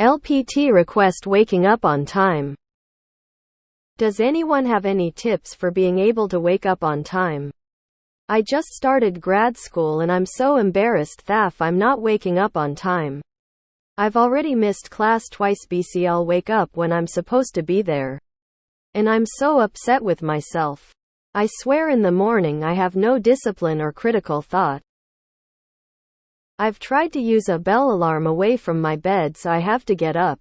LPT Request waking up on time. Does anyone have any tips for being able to wake up on time? I just started grad school and I'm so embarrassed that I'm not waking up on time. I've already missed class twice because I'll wake up when I'm supposed to be there. And I'm so upset with myself. I swear in the morning I have no discipline or critical thought. I've tried to use a bell alarm away from my bed so I have to get up.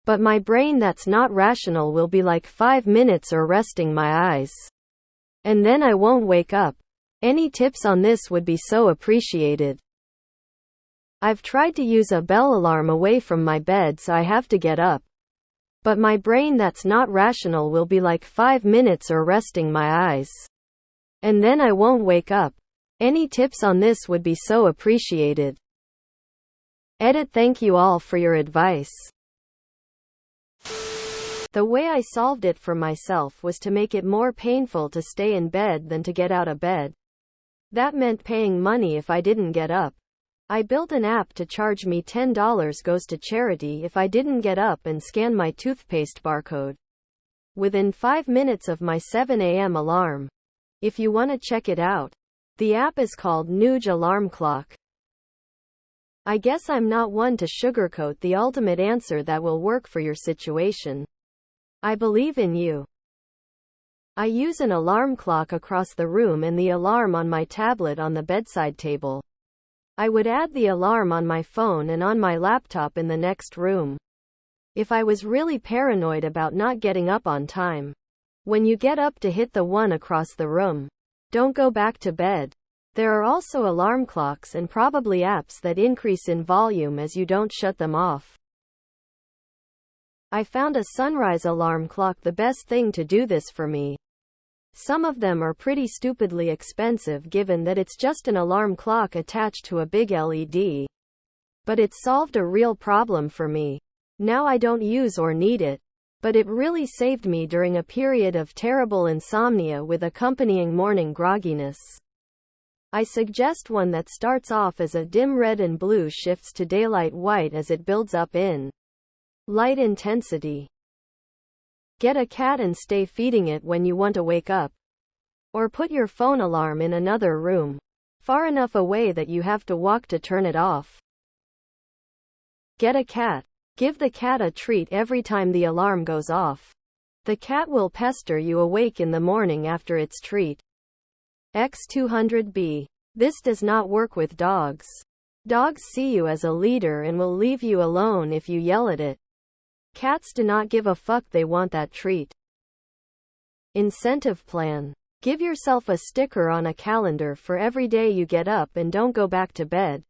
But my brain that's not rational will be like 5 minutes or resting my eyes. And then I won't wake up. Any tips on this would be so appreciated. I've tried to use a bell alarm away from my bed so I have to get up. But my brain that's not rational will be like 5 minutes or resting my eyes. And then I won't wake up. Any tips on this would be so appreciated. Edit. Thank you all for your advice. The way I solved it for myself was to make it more painful to stay in bed than to get out of bed. That meant paying money if I didn't get up. I built an app to charge me $10 goes to charity if I didn't get up and scan my toothpaste barcode within 5 minutes of my 7 a.m. alarm. If you want to check it out, the app is called Nuge Alarm Clock. I guess I'm not one to sugarcoat the ultimate answer that will work for your situation. I believe in you. I use an alarm clock across the room and the alarm on my tablet on the bedside table. I would add the alarm on my phone and on my laptop in the next room. If I was really paranoid about not getting up on time. When you get up to hit the one across the room. Don't go back to bed. There are also alarm clocks and probably apps that increase in volume as you don't shut them off. I found a sunrise alarm clock the best thing to do this for me. Some of them are pretty stupidly expensive given that it's just an alarm clock attached to a big LED. But it solved a real problem for me. Now I don't use or need it. But it really saved me during a period of terrible insomnia with accompanying morning grogginess. I suggest one that starts off as a dim red and blue shifts to daylight white as it builds up in light intensity. Get a cat and stay feeding it when you want to wake up. Or put your phone alarm in another room, far enough away that you have to walk to turn it off. Get a cat. Give the cat a treat every time the alarm goes off. The cat will pester you awake in the morning after its treat. X200B. This does not work with dogs. Dogs see you as a leader and will leave you alone if you yell at it. Cats do not give a fuck, they want that treat. Incentive plan. Give yourself a sticker on a calendar for every day you get up and don't go back to bed.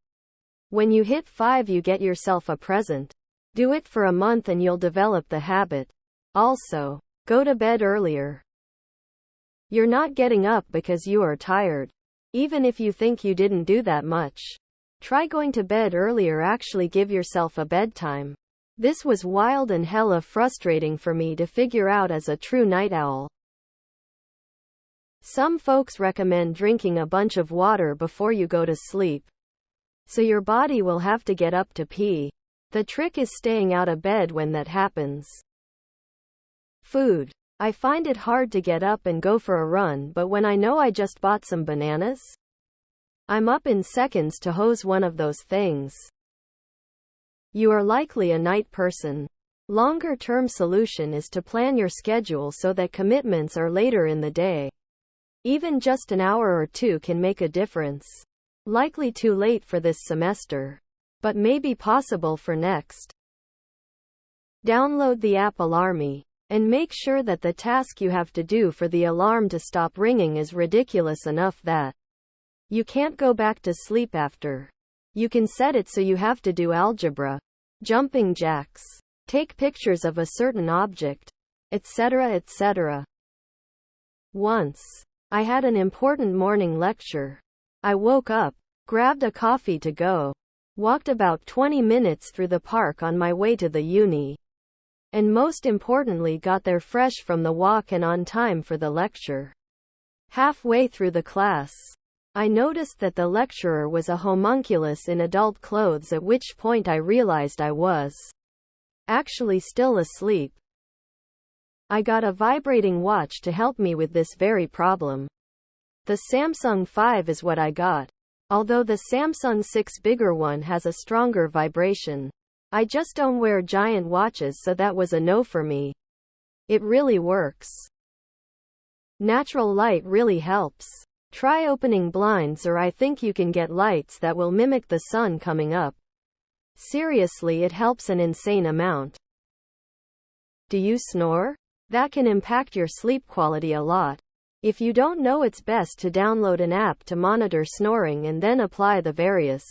When you hit 5 you get yourself a present. Do it for a month and you'll develop the habit. Also, go to bed earlier. You're not getting up because you are tired. Even if you think you didn't do that much. Try going to bed earlier. Actually give yourself a bedtime. This was wild and hella frustrating for me to figure out as a true night owl. Some folks recommend drinking a bunch of water before you go to sleep. So your body will have to get up to pee. The trick is staying out of bed when that happens. Food. I find it hard to get up and go for a run, but when I know I just bought some bananas, I'm up in seconds to hose one of those things. You are likely a night person. Longer-term solution is to plan your schedule so that commitments are later in the day. Even just an hour or two can make a difference. Likely too late for this semester. But may be possible for next. Download the app Alarmy, and make sure that the task you have to do for the alarm to stop ringing is ridiculous enough that you can't go back to sleep after. You can set it so you have to do algebra, jumping jacks, take pictures of a certain object, etc., etc. Once, I had an important morning lecture. I woke up, grabbed a coffee to go. Walked about 20 minutes through the park on my way to the uni. And most importantly got there fresh from the walk and on time for the lecture. Halfway through the class, I noticed that the lecturer was a homunculus in adult clothes, at which point I realized I was actually still asleep. I got a vibrating watch to help me with this very problem. The Samsung 5 is what I got. Although the Samsung 6 bigger one has a stronger vibration. I just don't wear giant watches, so that was a no for me. It really works. Natural light really helps. Try opening blinds, or I think you can get lights that will mimic the sun coming up. Seriously, it helps an insane amount. Do you snore? That can impact your sleep quality a lot. If you don't know, it's best to download an app to monitor snoring and then apply the various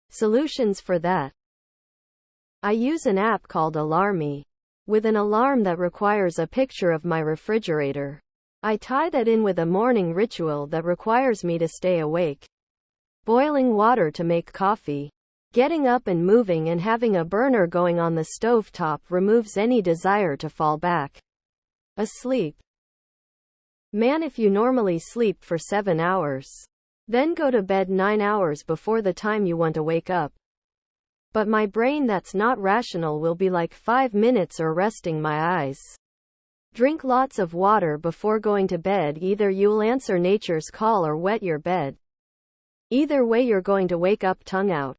solutions for that. I use an app called Alarmy, with an alarm that requires a picture of my refrigerator. I tie that in with a morning ritual that requires me to stay awake. Boiling water to make coffee. Getting up and moving and having a burner going on the stovetop removes any desire to fall back asleep. Man, if you normally sleep for 7 hours, then go to bed 9 hours before the time you want to wake up. But my brain, that's not rational, will be like 5 minutes or resting my eyes. Drink lots of water before going to bed. Either you'll answer nature's call or wet your bed. Either way, you're going to wake up tongue out.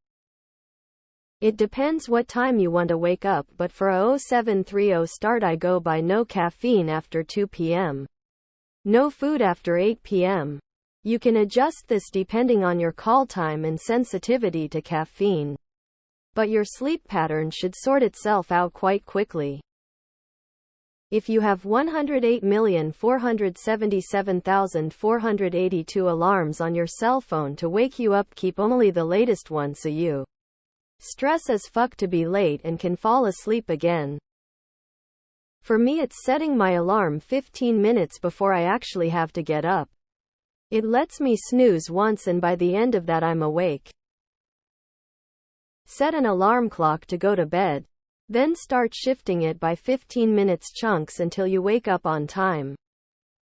It depends what time you want to wake up, but for a 0730 start, I go by no caffeine after 2 p.m. No food after 8 p.m. You can adjust this depending on your call time and sensitivity to caffeine. But your sleep pattern should sort itself out quite quickly. If you have 108,477,482 alarms on your cell phone to wake you up, keep only the latest one so you stress as fuck to be late and can fall asleep again. For me, it's setting my alarm 15 minutes before I actually have to get up. It lets me snooze once, and by the end of that I'm awake. Set an alarm clock to go to bed. Then start shifting it by 15 minutes chunks until you wake up on time.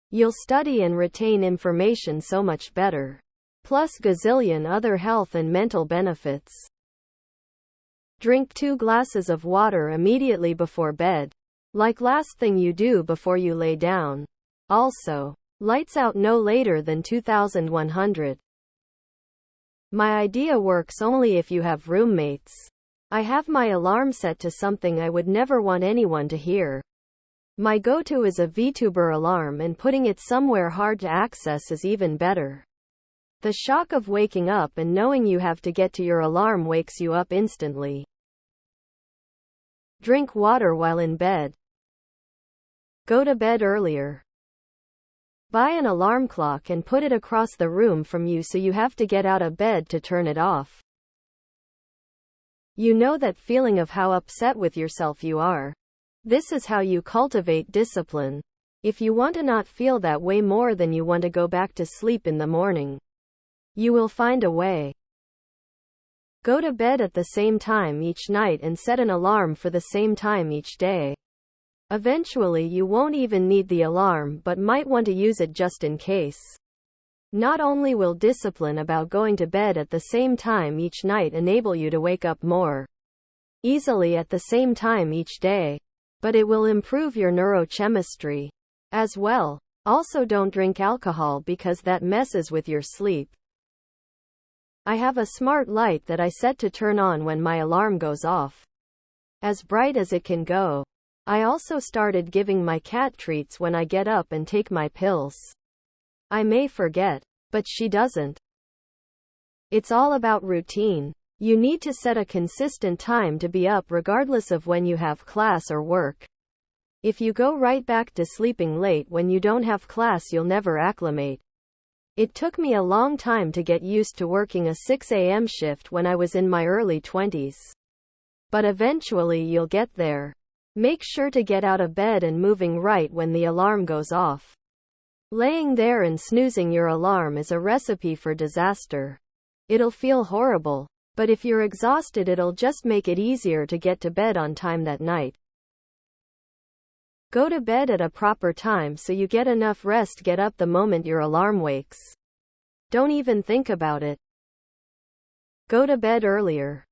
You'll study and retain information so much better. Plus gazillion other health and mental benefits. Drink 2 glasses of water immediately before bed. Like last thing you do before you lay down. Also, lights out no later than 2100. My idea works only if you have roommates. I have my alarm set to something I would never want anyone to hear. My go-to is a VTuber alarm, and putting it somewhere hard to access is even better. The shock of waking up and knowing you have to get to your alarm wakes you up instantly. Drink water while in bed. Go to bed earlier. Buy an alarm clock and put it across the room from you so you have to get out of bed to turn it off. You know that feeling of how upset with yourself you are. This is how you cultivate discipline. If you want to not feel that way more than you want to go back to sleep in the morning, you will find a way. Go to bed at the same time each night and set an alarm for the same time each day. Eventually you won't even need the alarm, but might want to use it just in case. Not only will discipline about going to bed at the same time each night enable you to wake up more easily at the same time each day, but it will improve your neurochemistry as well. Also, don't drink alcohol because that messes with your sleep. I have a smart light that I set to turn on when my alarm goes off. As bright as it can go. I also started giving my cat treats when I get up and take my pills. I may forget, but she doesn't. It's all about routine. You need to set a consistent time to be up regardless of when you have class or work. If you go right back to sleeping late when you don't have class, you'll never acclimate. It took me a long time to get used to working a 6 a.m. shift when I was in my early 20s. But eventually you'll get there. Make sure to get out of bed and moving right when the alarm goes off. Laying there and snoozing your alarm is a recipe for disaster. It'll feel horrible, but if you're exhausted, it'll just make it easier to get to bed on time that night. Go to bed at a proper time so you get enough rest. Get up the moment your alarm wakes. Don't even think about it. Go to bed earlier.